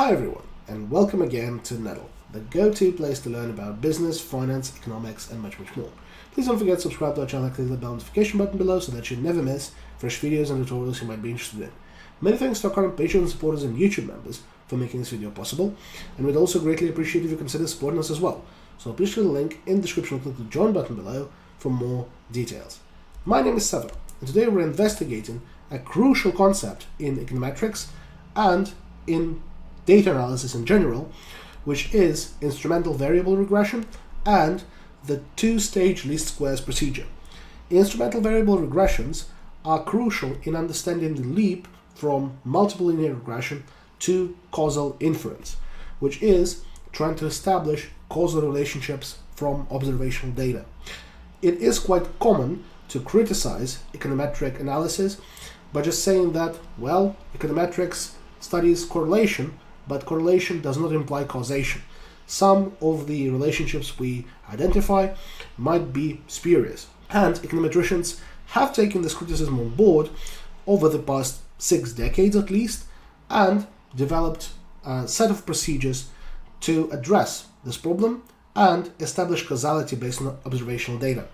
Hi everyone, and welcome again to Nettle, the go-to place to learn about business, finance, economics, and much more. Please don't forget to subscribe to our channel and click the bell notification button below so that you never miss fresh videos and tutorials you might be interested in. Many thanks to our current Patreon supporters and YouTube members for making this video possible, and we'd also greatly appreciate if you consider supporting us as well. So please click the link in the description or click the join button below for more details. My name is Seva, and today we're investigating a crucial concept in econometrics and in data analysis in general, which is instrumental variable regression and the two-stage least squares procedure. Instrumental variable regressions are crucial in understanding the leap from multiple linear regression to causal inference, which is trying to establish causal relationships from observational data. It is quite common to criticize econometric analysis by just saying that, well, econometrics studies correlation, but correlation does not imply causation. Some of the relationships we identify might be spurious, and econometricians have taken this criticism on board over the past 6 decades at least, and developed a set of procedures to address this problem and establish causality based on observational data.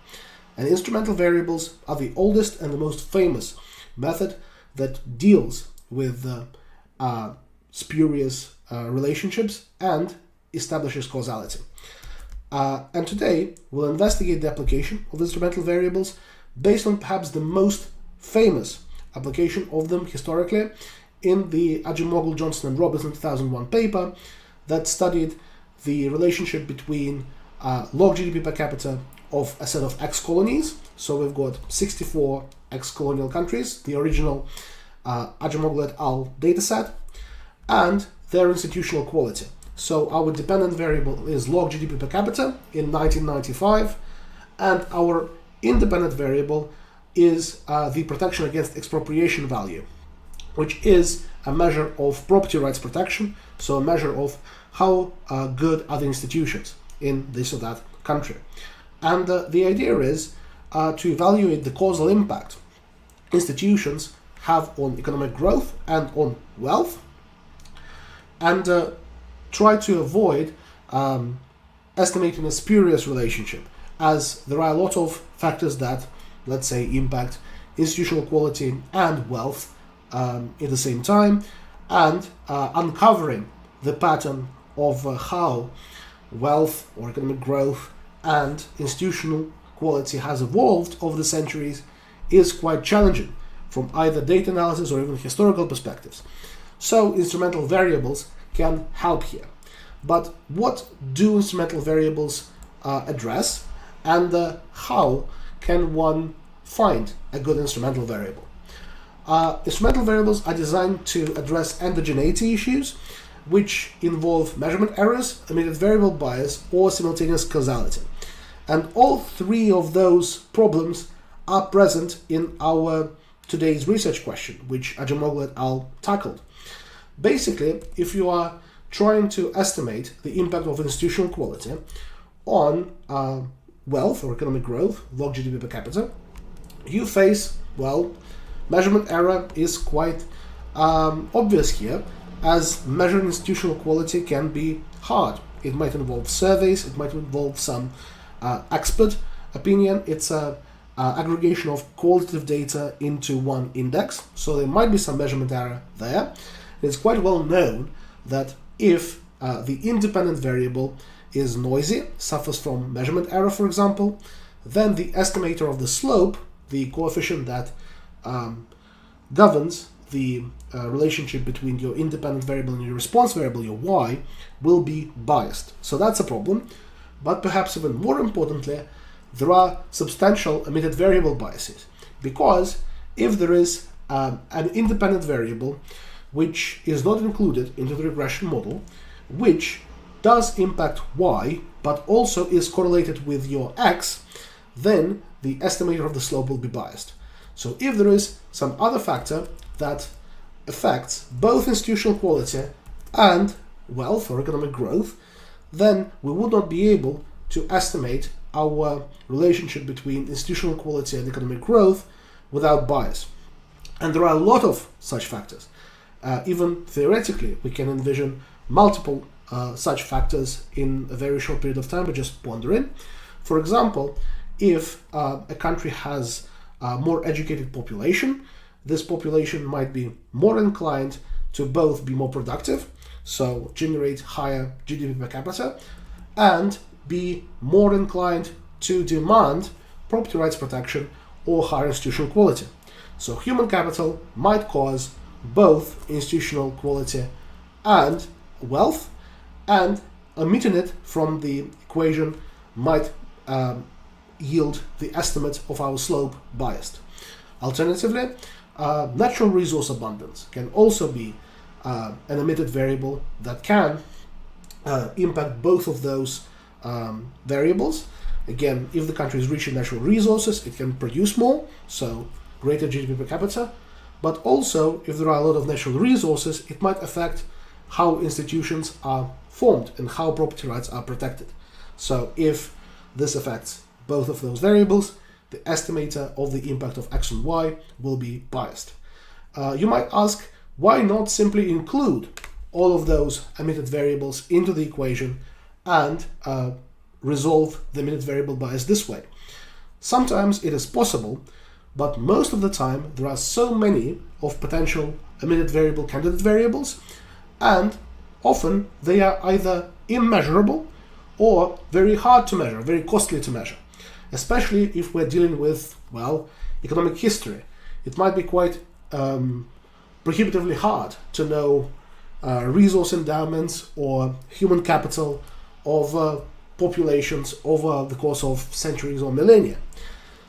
And instrumental variables are the oldest and the most famous method that deals with spurious relationships and establishes causality. And today we'll investigate the application of instrumental variables based on perhaps the most famous application of them historically in the Acemoglu, Johnson and Robertson 2001 paper that studied the relationship between log GDP per capita of a set of ex-colonies. So we've got 64 ex-colonial countries, the original Acemoglu et al. Dataset, and their institutional quality. So our dependent variable is log GDP per capita in 1995, and our independent variable is the protection against expropriation value, which is a measure of property rights protection, so a measure of how good are the institutions in this or that country. And the idea is to evaluate the causal impact institutions have on economic growth and on wealth, and try to avoid estimating a spurious relationship, as there are a lot of factors that, let's say, impact institutional quality and wealth at the same time, and uncovering the pattern of how wealth or economic growth and institutional quality has evolved over the centuries is quite challenging from either data analysis or even historical perspectives. So instrumental variables can help here. But what do instrumental variables address, and how can one find a good instrumental variable? Instrumental variables are designed to address endogeneity issues, which involve measurement errors, omitted variable bias, or simultaneous causality. And all three of those problems are present in our today's research question, which Acemoglu et al. Tackled. Basically, if you are trying to estimate the impact of institutional quality on wealth or economic growth, log GDP per capita, you face, well, measurement error is quite obvious here, as measuring institutional quality can be hard. It might involve surveys, it might involve some expert opinion. It's a aggregation of qualitative data into one index, so there might be some measurement error there. It's quite well known that if the independent variable is noisy, suffers from measurement error, for example, then the estimator of the slope, the coefficient that governs the relationship between your independent variable and your response variable, your y, will be biased. So that's a problem. But perhaps even more importantly, there are substantial omitted variable biases, because if there is an independent variable which is not included into the regression model, which does impact y, but also is correlated with your x, then the estimator of the slope will be biased. So if there is some other factor that affects both institutional quality and wealth or economic growth, then we would not be able to estimate our relationship between institutional quality and economic growth without bias. And there are a lot of such factors. even theoretically, we can envision multiple such factors in a very short period of time, but just pondering. For example, if a country has a more educated population, this population might be more inclined to both be more productive, so generate higher GDP per capita, and be more inclined to demand property rights protection or higher institutional quality. So human capital might cause both institutional quality and wealth, and omitting it from the equation might yield the estimate of our slope biased. Alternatively, natural resource abundance can also be an omitted variable that can impact both of those variables. Again, if the country is rich in natural resources, it can produce more, so greater GDP per capita. But also, if there are a lot of natural resources, it might affect how institutions are formed and how property rights are protected. So if this affects both of those variables, the estimator of the impact of X and Y will be biased. You might ask, why not simply include all of those omitted variables into the equation and resolve the omitted variable bias this way? Sometimes it is possible, but most of the time there are so many of potential omitted variable candidate variables, and often they are either immeasurable or very hard to measure, very costly to measure, especially if we're dealing with, well, economic history. It might be quite prohibitively hard to know resource endowments or human capital of populations over the course of centuries or millennia.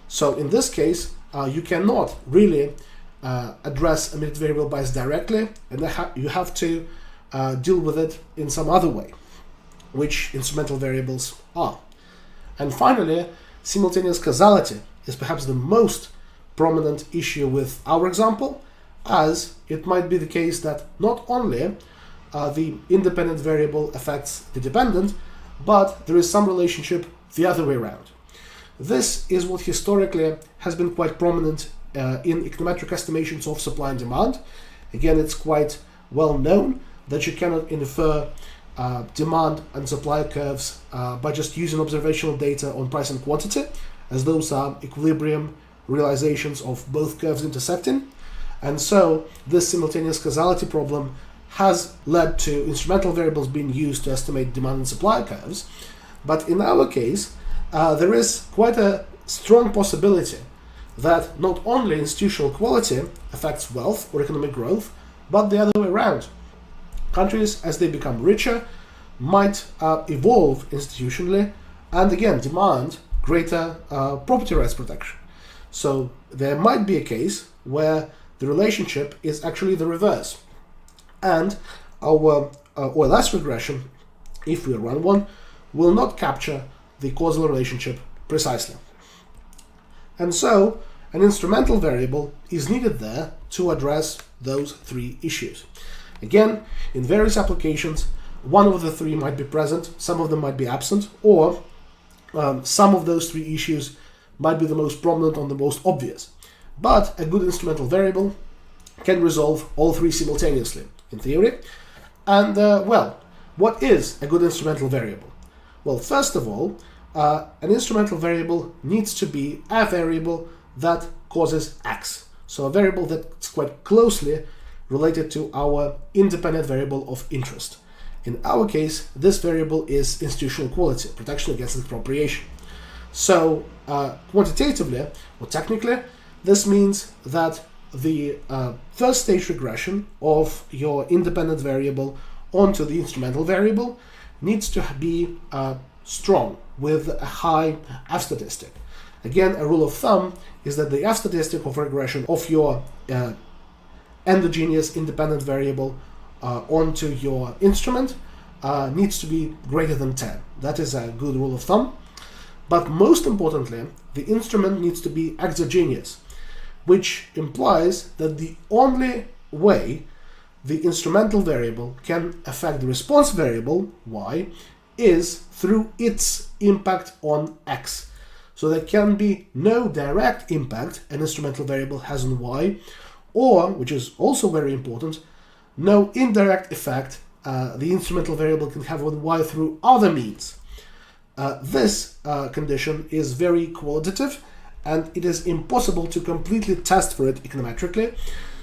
So in this case, you cannot really address omitted variable bias directly, and you have to deal with it in some other way, which instrumental variables are. And finally, simultaneous causality is perhaps the most prominent issue with our example, as it might be the case that not only the independent variable affects the dependent, but there is some relationship the other way around. This is what historically has been quite prominent in econometric estimations of supply and demand. Again, it's quite well known that you cannot infer demand and supply curves by just using observational data on price and quantity, as those are equilibrium realizations of both curves intersecting. And so this simultaneous causality problem has led to instrumental variables being used to estimate demand and supply curves. But in our case, there is quite a strong possibility that not only institutional quality affects wealth or economic growth, but the other way around. Countries, as they become richer, might evolve institutionally and again demand greater property rights protection. So there might be a case where the relationship is actually the reverse, and our OLS regression, if we run one, will not capture the causal relationship precisely. And so an instrumental variable is needed there to address those three issues. Again, in various applications, one of the three might be present, some of them might be absent, or some of those three issues might be the most prominent or the most obvious. But a good instrumental variable can resolve all three simultaneously, in theory. And, well, what is a good instrumental variable? Well, first of all, an instrumental variable needs to be a variable that causes X. So a variable that's quite closely related to our independent variable of interest. In our case, this variable is institutional quality, protection against expropriation. So quantitatively or technically, this means that the first stage regression of your independent variable onto the instrumental variable needs to be strong with a high F statistic. Again, a rule of thumb is that the F statistic of regression of your endogenous independent variable onto your instrument needs to be greater than 10. That is a good rule of thumb. But most importantly, the instrument needs to be exogenous, which implies that the only way the instrumental variable can affect the response variable, y, is through its impact on x. So there can be no direct impact an instrumental variable has on y, or, which is also very important, no indirect effect the instrumental variable can have on y through other means. This condition is very qualitative, and it is impossible to completely test for it econometrically.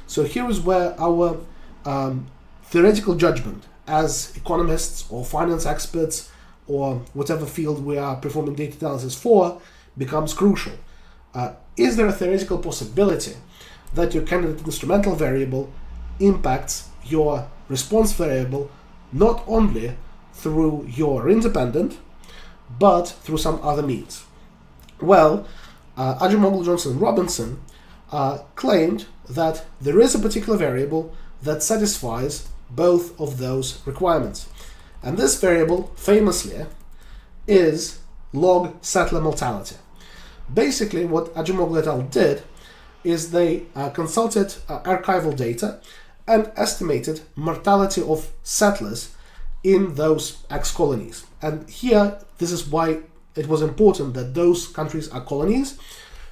So here is where our theoretical judgment as economists or finance experts or whatever field we are performing data analysis for becomes crucial. Is there a theoretical possibility that your candidate instrumental variable impacts your response variable not only through your independent, but through some other means? Well, Acemoglu, Johnson, and Robinson claimed that there is a particular variable that satisfies both of those requirements. And this variable, famously, is log settler mortality. Basically, what Acemoglu et al. Did is they consulted archival data and estimated mortality of settlers in those ex-colonies. And here, this is why it was important that those countries are colonies,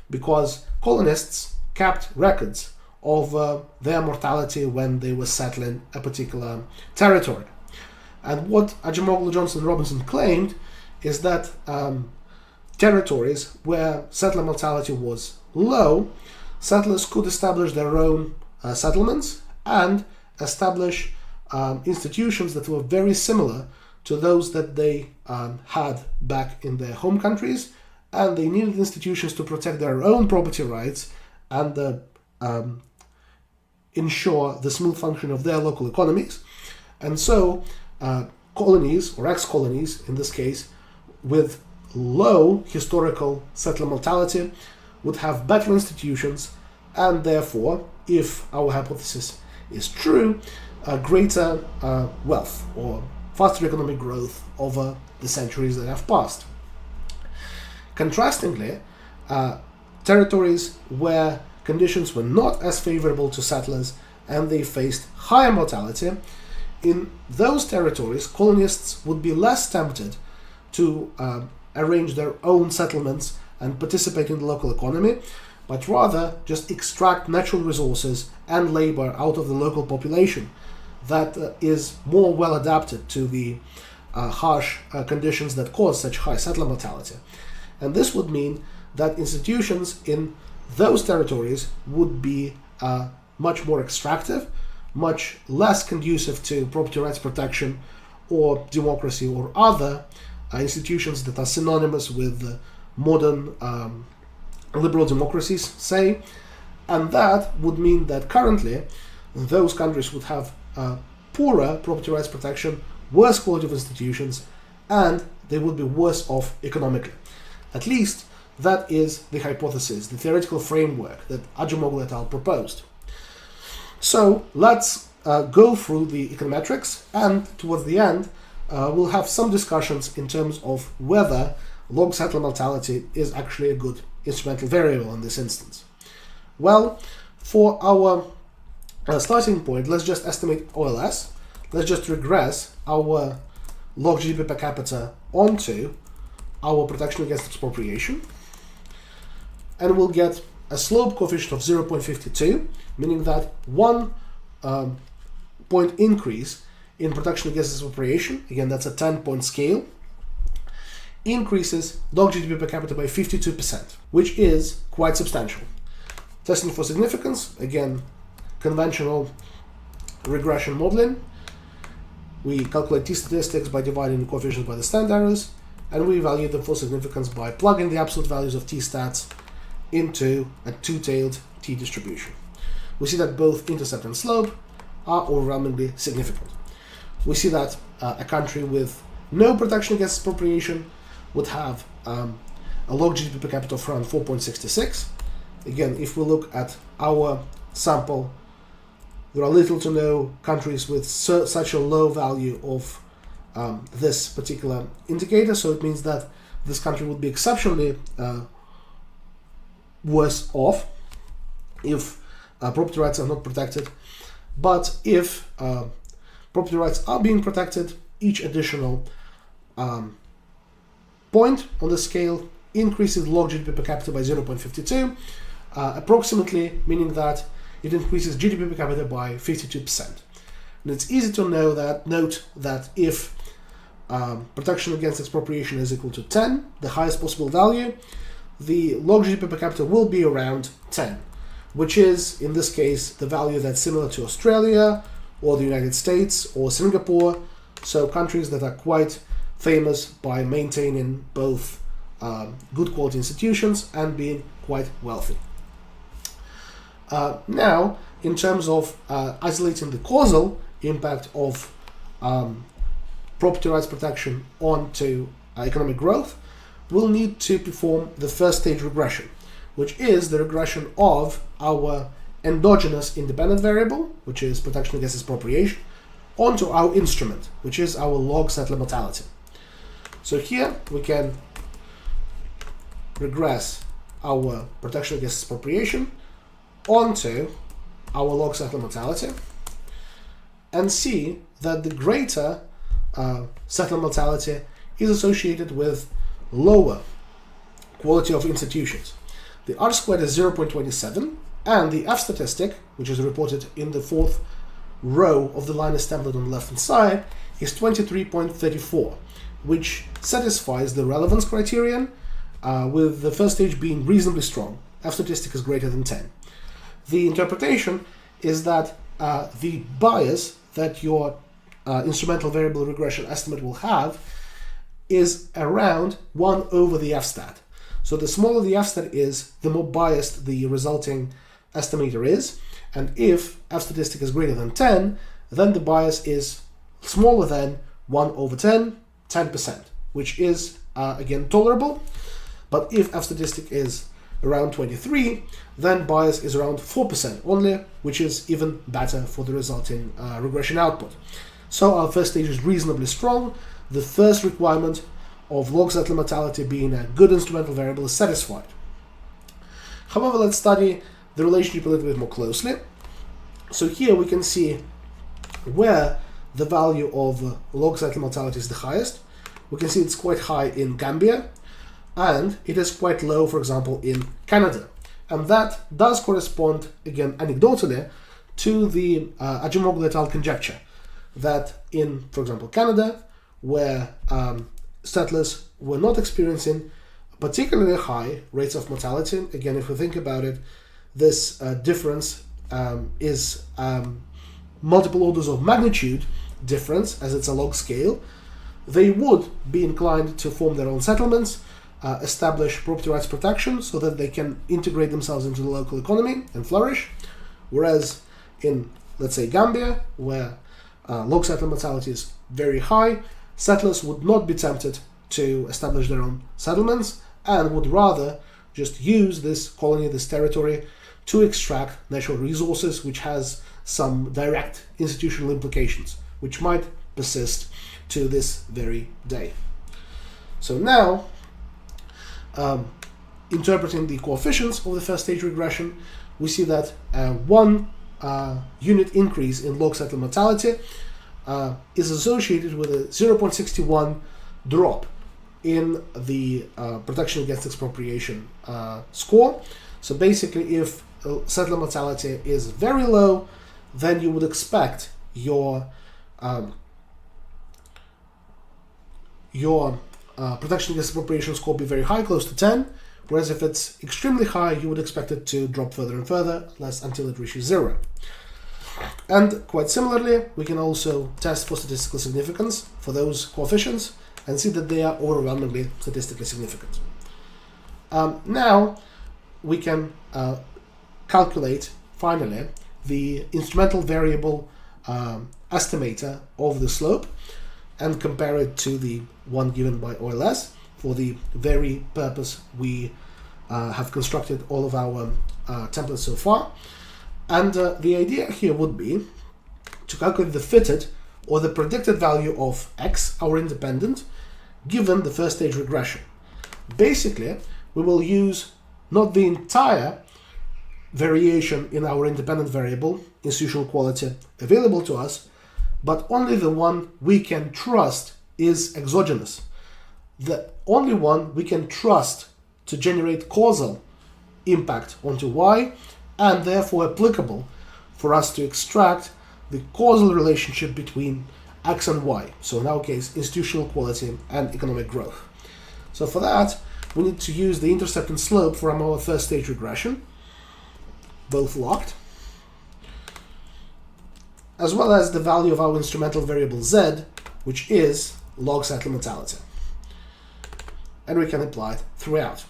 because colonists kept records of their mortality when they were settling a particular territory. And what Acemoglu, Johnson, Robinson claimed is that territories where settler mortality was low, settlers could establish their own settlements and establish institutions that were very similar to those that they had back in their home countries, and they needed institutions to protect their own property rights and ensure the smooth function of their local economies. And so colonies, or ex-colonies in this case, with low historical settler mortality would have better institutions, and therefore, if our hypothesis is true, greater wealth or faster economic growth over the centuries that have passed. Contrastingly, territories where conditions were not as favorable to settlers and they faced higher mortality, in those territories, colonists would be less tempted to arrange their own settlements and participate in the local economy, but rather just extract natural resources and labor out of the local population that is more well adapted to the harsh conditions that cause such high settler mortality. And this would mean that institutions in those territories would be much more extractive, much less conducive to property rights protection or democracy or other institutions that are synonymous with modern liberal democracies, say. And that would mean that currently those countries would have poorer property rights protection, worse quality of institutions, and they would be worse off economically. At least that is the hypothesis, the theoretical framework that Acemoglu et al. Proposed. So let's go through the econometrics, and towards the end we'll have some discussions in terms of whether log settler mortality is actually a good instrumental variable in this instance. Well, for our starting point, let's just estimate OLS. Let's just regress our log GDP per capita onto our protection against expropriation, and we'll get a slope coefficient of 0.52, meaning that 1 point increase in protection against expropriation, again that's a 10-point scale, increases log GDP per capita by 52%, which is quite substantial. Testing for significance, again, conventional regression modeling. We calculate t-statistics by dividing the coefficients by the standard errors, and we evaluate them for significance by plugging the absolute values of t-stats into a two-tailed t-distribution. We see that both intercept and slope are overwhelmingly significant. We see that a country with no protection against expropriation would have a log GDP per capita of around 4.66. Again, if we look at our sample, there are little to no countries with such a low value of this particular indicator, so it means that this country would be exceptionally worse off if property rights are not protected. But if property rights are being protected, each additional point on the scale increases log GDP per capita by 0.52, approximately, meaning that it increases GDP per capita by 52%. And it's easy to note that if protection against expropriation is equal to 10, the highest possible value, the log GDP per capita will be around 10, which is, in this case, the value that's similar to Australia or the United States or Singapore, so countries that are quite famous by maintaining both good quality institutions and being quite wealthy. Now, in terms of isolating the causal impact of property rights protection onto economic growth, we'll need to perform the first stage regression, which is the regression of our endogenous independent variable, which is protection against expropriation, onto our instrument, which is our log settler mortality. So here we can regress our protection against expropriation onto our log settler mortality and see that the greater settler mortality is associated with lower quality of institutions. The R squared is 0.27, and the F statistic, which is reported in the fourth row of the line as template on the left hand side, is 23.34, which satisfies the relevance criterion, with the first stage being reasonably strong. F statistic is greater than 10. The interpretation is that the bias that your instrumental variable regression estimate will have is around 1 over the F stat. So the smaller the F stat is, the more biased the resulting estimator is, and if F statistic is greater than 10, then the bias is smaller than 1 over 10, 10%, which is, again, tolerable. But if F statistic is around 23, then bias is around 4% only, which is even better for the resulting regression output. So our first stage is reasonably strong. The first requirement of log settler mortality being a good instrumental variable is satisfied. However, let's study the relationship a little bit more closely. So here we can see where the value of log settler mortality is the highest. We can see it's quite high in Gambia, and it is quite low, for example, in Canada. And that does correspond, again, anecdotally, to the Acemoglu et al. Conjecture that in, for example, Canada, where settlers were not experiencing particularly high rates of mortality. Again, if we think about it, this difference is multiple orders of magnitude difference, as it's a log scale. They would be inclined to form their own settlements, establish property rights protection so that they can integrate themselves into the local economy and flourish. Whereas in, let's say, Gambia, where log settler mortality is very high, settlers would not be tempted to establish their own settlements and would rather just use this colony, this territory, to extract natural resources, which has some direct institutional implications, which might persist to this very day. So now, interpreting the coefficients of the first stage regression, we see that one unit increase in log settler mortality is associated with a 0.61 drop in the protection against expropriation score. So basically, if settler mortality is very low, then you would expect your protection against expropriation score be very high, close to 10, whereas if it's extremely high, you would expect it to drop further and further, until it reaches 0. And quite similarly, we can also test for statistical significance for those coefficients and see that they are overwhelmingly statistically significant. Now we can calculate, finally, the instrumental variable estimator of the slope and compare it to the one given by OLS for the very purpose we have constructed all of our templates so far. And the idea here would be to calculate the fitted or the predicted value of x, our independent, given the first stage regression. Basically, we will use not the entire variation in our independent variable, institutional quality, available to us, but only the one we can trust is exogenous. The only one we can trust to generate causal impact onto y, and therefore applicable for us to extract the causal relationship between X and Y. So in our case, institutional quality and economic growth. So for that, we need to use the intercept and slope from our first stage regression, both locked, as well as the value of our instrumental variable Z, which is log settler mortality. And we can apply it throughout.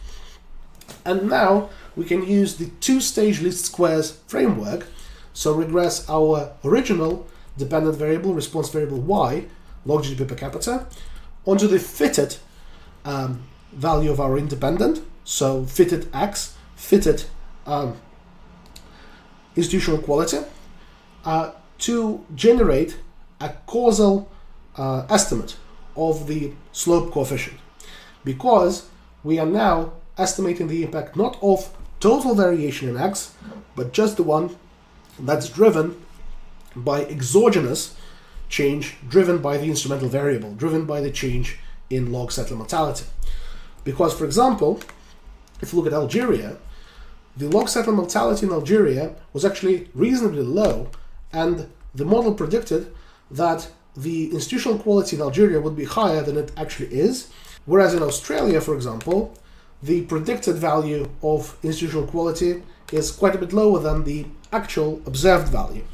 And now we can use the two-stage least squares framework, so regress our original dependent variable, response variable Y, log GDP per capita, onto the fitted value of our independent, so fitted X, fitted institutional quality, to generate a causal estimate of the slope coefficient, because we are now estimating the impact not of total variation in X, but just the one that's driven by exogenous change, driven by the instrumental variable, driven by the change in log settler mortality. Because, for example, if you look at Algeria, the log settler mortality in Algeria was actually reasonably low, and the model predicted that the institutional quality in Algeria would be higher than it actually is, whereas in Australia, for example, the predicted value of institutional quality is quite a bit lower than the actual observed value.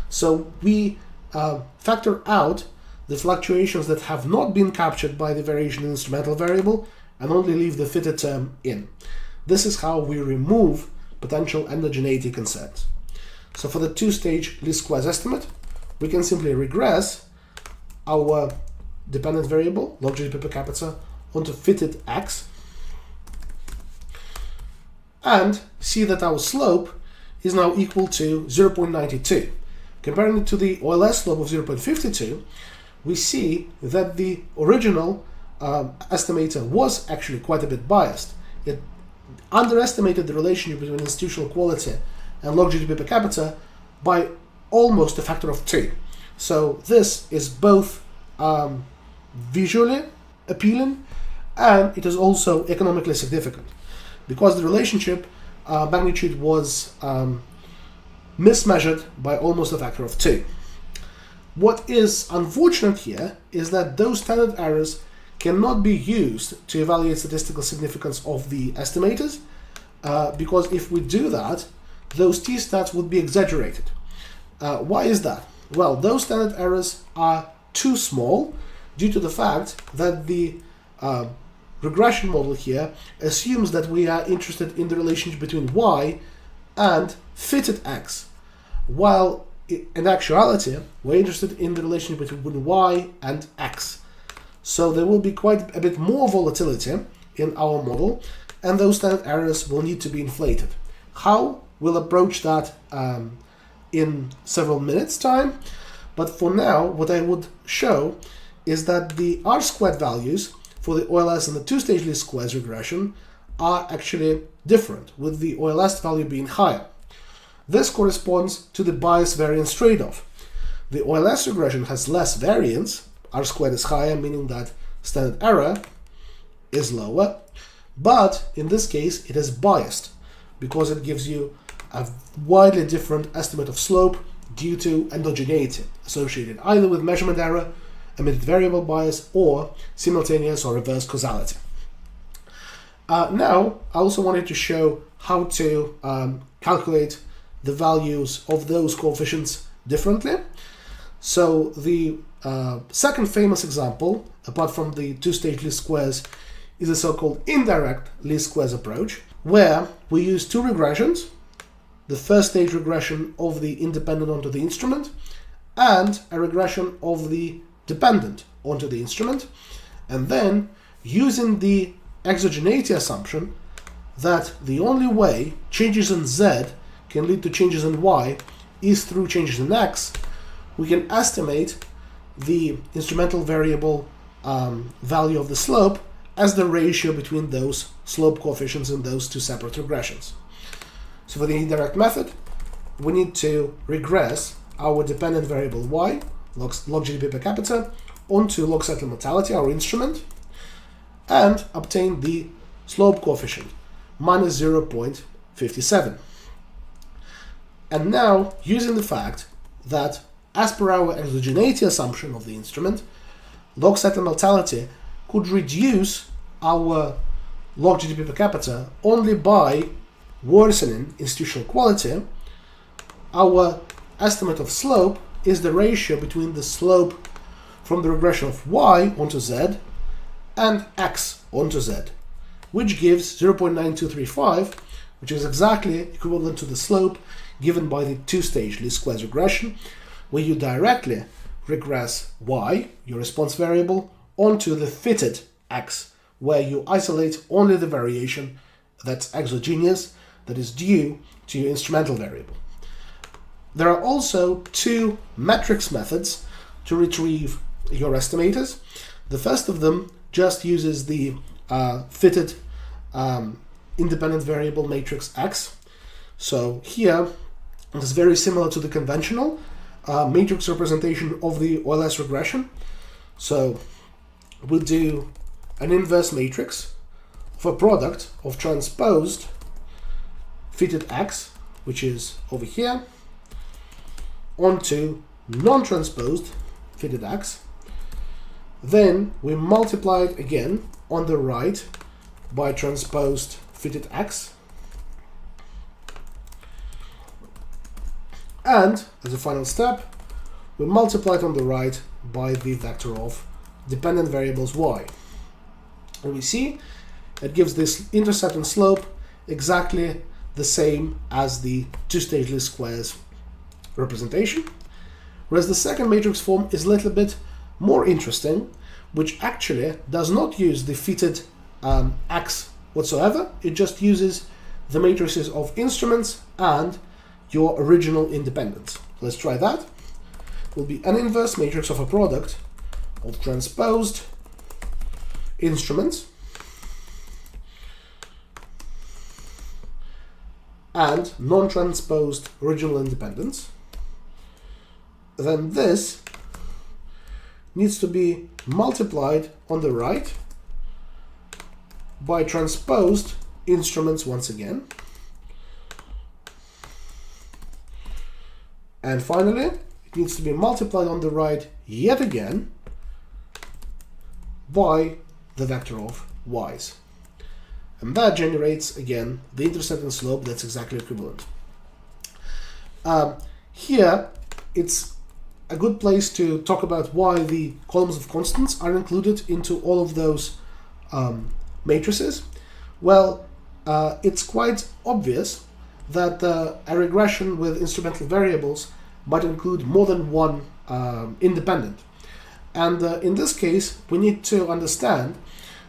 So we factor out the fluctuations that have not been captured by the variation in instrumental variable and only leave the fitted term in. This is how we remove potential endogeneity concerns. So for the two-stage least squares estimate, we can simply regress our dependent variable, log GDP per capita, onto fitted X, and see that our slope is now equal to 0.92. Comparing it to the OLS slope of 0.52, we see that the original estimator was actually quite a bit biased. It underestimated the relationship between institutional quality and log GDP per capita by almost a factor of 2. So this is both visually appealing, and it is also economically significant, because the relationship magnitude was mismeasured by almost a factor of 2. What is unfortunate here is that those standard errors cannot be used to evaluate statistical significance of the estimators, because if we do that, those t-stats would be exaggerated. Why is that? Well, those standard errors are too small due to the fact that the regression model here assumes that we are interested in the relationship between Y and fitted X, while in actuality we're interested in the relationship between Y and X. So there will be quite a bit more volatility in our model, and those standard errors will need to be inflated. How? We'll approach that in several minutes time, but for now what I would show is that the R-squared values for the OLS and the two-stage least squares regression are actually different, with the OLS value being higher. This corresponds to the bias-variance trade-off. The OLS regression has less variance, R-squared is higher, meaning that standard error is lower, but in this case it is biased, because it gives you a widely different estimate of slope due to endogeneity associated either with measurement error, omitted variable bias, or simultaneous or reverse causality. Now, I also wanted to show how to calculate the values of those coefficients differently. So the second famous example, apart from the two-stage least squares, is the so-called indirect least squares approach, where we use two regressions, the first stage regression of the independent onto the instrument, and a regression of the dependent onto the instrument, and then using the exogeneity assumption that the only way changes in Z can lead to changes in Y is through changes in X, we can estimate the instrumental variable value of the slope as the ratio between those slope coefficients in those two separate regressions. So for the indirect method, we need to regress our dependent variable Y, log GDP per capita, onto log settler mortality, our instrument, and obtain the slope coefficient, minus 0.57. And now, using the fact that as per our exogeneity assumption of the instrument, log settler mortality could reduce our log GDP per capita only by worsening institutional quality. Our estimate of slope is the ratio between the slope from the regression of y onto z and x onto z, which gives 0.9235, which is exactly equivalent to the slope given by the two-stage least squares regression, where you directly regress y, your response variable, onto the fitted x, where you isolate only the variation that's exogenous, that is due to your instrumental variable. There are also two matrix methods to retrieve your estimators. The first of them just uses the fitted independent variable matrix X. So here it is very similar to the conventional matrix representation of the OLS regression. So we do an inverse matrix of a product of transposed fitted X, which is over here, onto non-transposed fitted X. Then we multiply it again on the right by transposed fitted X. And as a final step, we multiply it on the right by the vector of dependent variables y. And we see it gives this intercept and slope exactly the same as the two-stage least squares representation. Whereas the second matrix form is a little bit more interesting, which actually does not use the fitted X whatsoever. It just uses the matrices of instruments and your original independence. Let's try that. It will be an inverse matrix of a product of transposed instruments and non-transposed original independence. Then this needs to be multiplied on the right by transposed instruments once again. And finally, it needs to be multiplied on the right yet again by the vector of y's. And that generates, again, the intercept and slope that's exactly equivalent. Here, it's a good place to talk about why the columns of constants are included into all of those matrices. Well, it's quite obvious that a regression with instrumental variables might include more than one independent. And in this case, we need to understand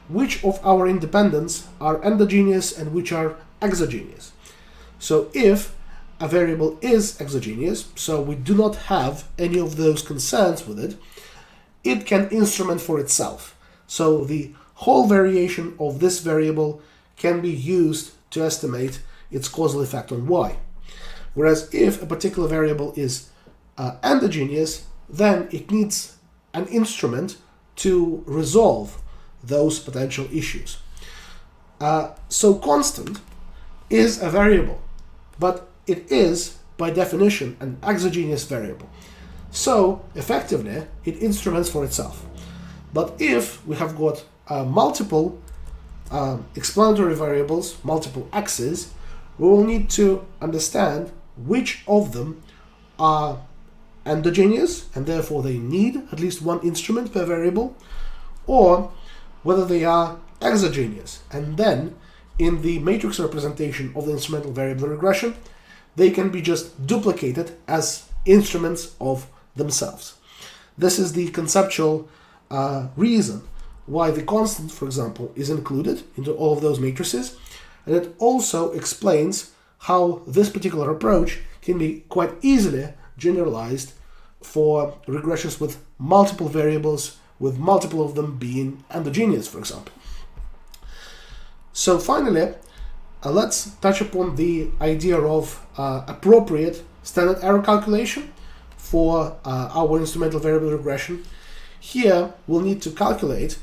which of our independents are endogenous and which are exogenous. So if a variable is exogenous, so we do not have any of those concerns with it, it can instrument for itself. So the whole variation of this variable can be used to estimate its causal effect on y. Whereas if a particular variable is endogenous, then it needs an instrument to resolve those potential issues. So constant is a variable, but it is, by definition, an exogenous variable. So, effectively, it instruments for itself. But if we have got multiple explanatory variables, multiple x's, we will need to understand which of them are endogenous, and therefore they need at least one instrument per variable, or whether they are exogenous. And then, in the matrix representation of the instrumental variable regression, they can be just duplicated as instruments of themselves. This is the conceptual reason why the constant, for example, is included into all of those matrices, and it also explains how this particular approach can be quite easily generalized for regressions with multiple variables, with multiple of them being endogenous, for example. So finally, let's touch upon the idea of appropriate standard error calculation for our instrumental variable regression. Here, we'll need to calculate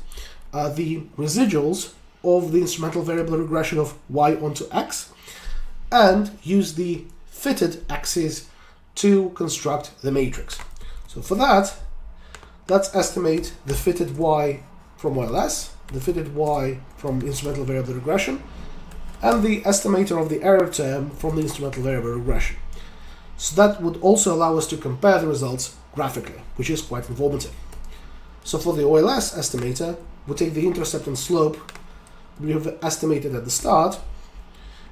the residuals of the instrumental variable regression of y onto x and use the fitted axes to construct the matrix. So for that, let's estimate the fitted y from OLS, the fitted y from instrumental variable regression, and the estimator of the error term from the instrumental variable regression. So that would also allow us to compare the results graphically, which is quite informative. So for the OLS estimator, we take the intercept and slope we have estimated at the start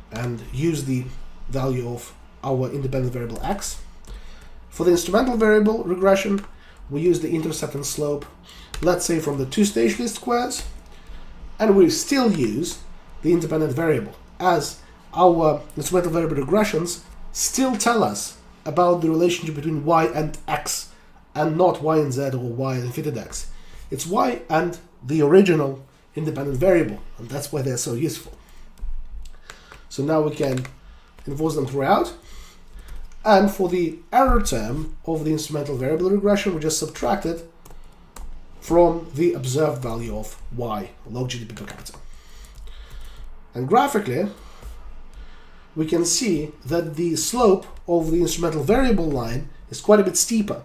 and use the value of our independent variable x. For the instrumental variable regression, we use the intercept and slope, let's say from the two-stage least squares, and we still use the independent variable, as our instrumental variable regressions still tell us about the relationship between y and x, and not y and z or y and fitted x. It's y and the original independent variable, and that's why they're so useful. So now we can enforce them throughout. And for the error term of the instrumental variable regression, we just subtract it from the observed value of y, log GDP per capita. And graphically, we can see that the slope of the instrumental variable line is quite a bit steeper,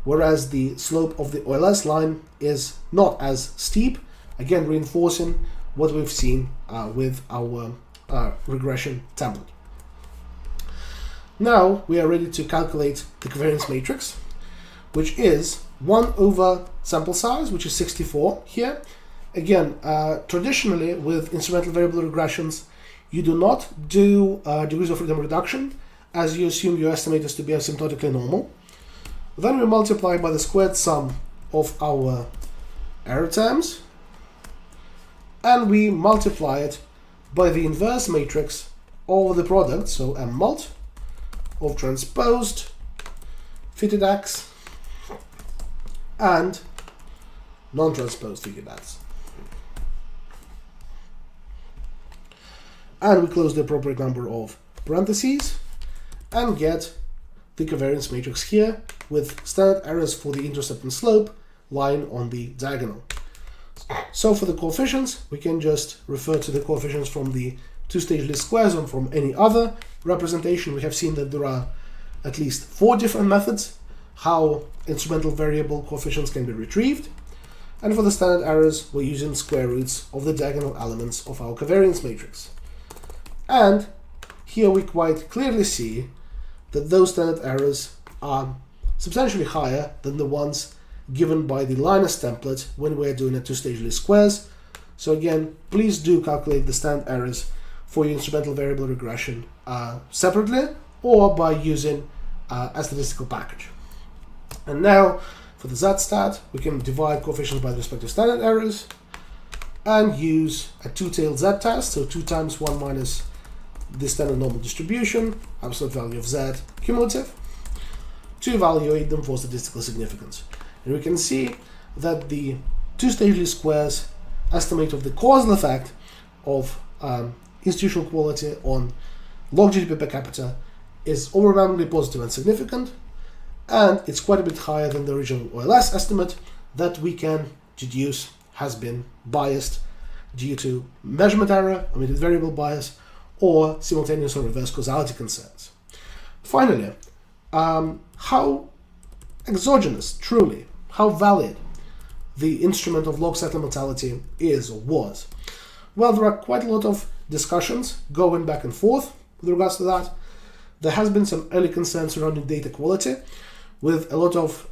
whereas the slope of the OLS line is not as steep, again reinforcing what we've seen with our regression template. Now we are ready to calculate the covariance matrix, which is 1 over sample size, which is 64 here. Again, traditionally with instrumental variable regressions, you do not do degrees of freedom reduction, as you assume your estimators to be asymptotically normal. Then we multiply by the squared sum of our error terms, and we multiply it by the inverse matrix of the product, so M mult of transposed fitted x and non-transposed fitted x. And we close the appropriate number of parentheses and get the covariance matrix here with standard errors for the intercept and slope lying on the diagonal. So for the coefficients, we can just refer to the coefficients from the two-stage least squares or from any other representation. We have seen that there are at least 4 different methods how instrumental variable coefficients can be retrieved. And for the standard errors, we're using square roots of the diagonal elements of our covariance matrix. And here we quite clearly see that those standard errors are substantially higher than the ones given by the Linus template when we're doing a two-stage least squares. So again, please do calculate the standard errors for your instrumental variable regression separately or by using a statistical package. And now for the z-stat, we can divide coefficients by the respective standard errors and use a two-tailed z-test, so 2 times 1 minus the standard normal distribution, absolute value of z cumulative, to evaluate them for statistical significance. And we can see that the two-stage least squares estimate of the causal effect of institutional quality on log GDP per capita is overwhelmingly positive and significant, and it's quite a bit higher than the original OLS estimate that we can deduce has been biased due to measurement error, omitted variable bias, or simultaneous or reverse causality concerns. Finally, how exogenous, truly, how valid the instrument of log settler mortality is or was? Well, there are quite a lot of discussions going back and forth with regards to that. There has been some early concerns surrounding data quality, with a lot of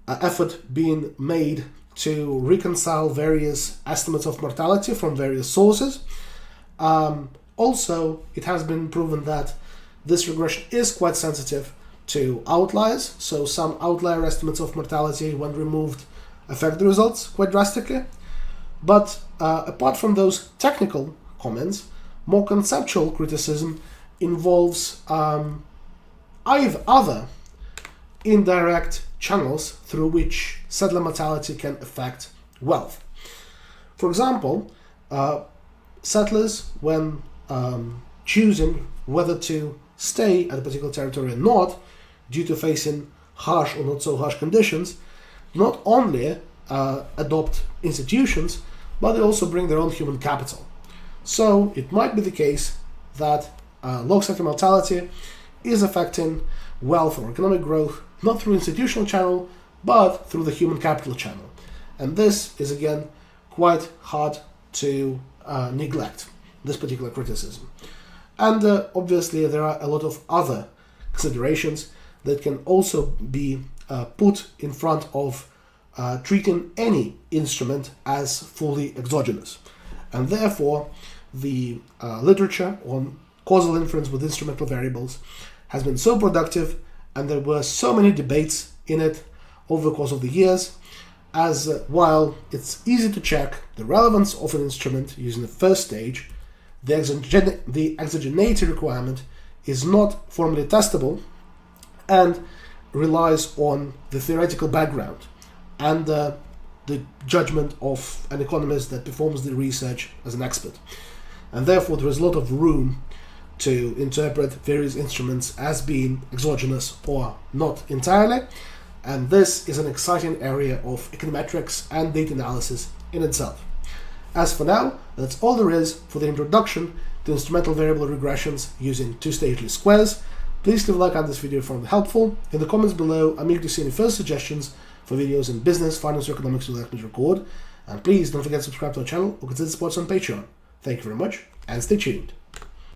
effort being made to reconcile various estimates of mortality from various sources. Also, it has been proven that this regression is quite sensitive to outliers, so some outlier estimates of mortality, when removed, affect the results quite drastically. But apart from those technical comments, more conceptual criticism involves other indirect channels through which settler mortality can affect wealth. For example, settlers, when choosing whether to stay at a particular territory or not, due to facing harsh or not so harsh conditions, not only adopt institutions, but they also bring their own human capital. So it might be the case that log settler mortality is affecting wealth or economic growth, not through institutional channel, but through the human capital channel. And this is, again, quite hard to neglect, this particular criticism. And obviously there are a lot of other considerations that can also be put in front of treating any instrument as fully exogenous. And therefore, the literature on causal inference with instrumental variables has been so productive, and there were so many debates in it over the course of the years, as while it's easy to check the relevance of an instrument using the first stage, the exogeneity requirement is not formally testable and relies on the theoretical background and the judgment of an economist that performs the research as an expert. And therefore there is a lot of room to interpret various instruments as being exogenous or not entirely, and this is an exciting area of econometrics and data analysis in itself. As for now, that's all there is for the introduction to instrumental variable regressions using two-stage least squares. Please leave a like on this video if you found it helpful. In the comments below, I'm eager to see any further suggestions for videos in business, finance, or economics you'd like me to record. And please don't forget to subscribe to our channel or consider support us on Patreon. Thank you very much, and stay tuned.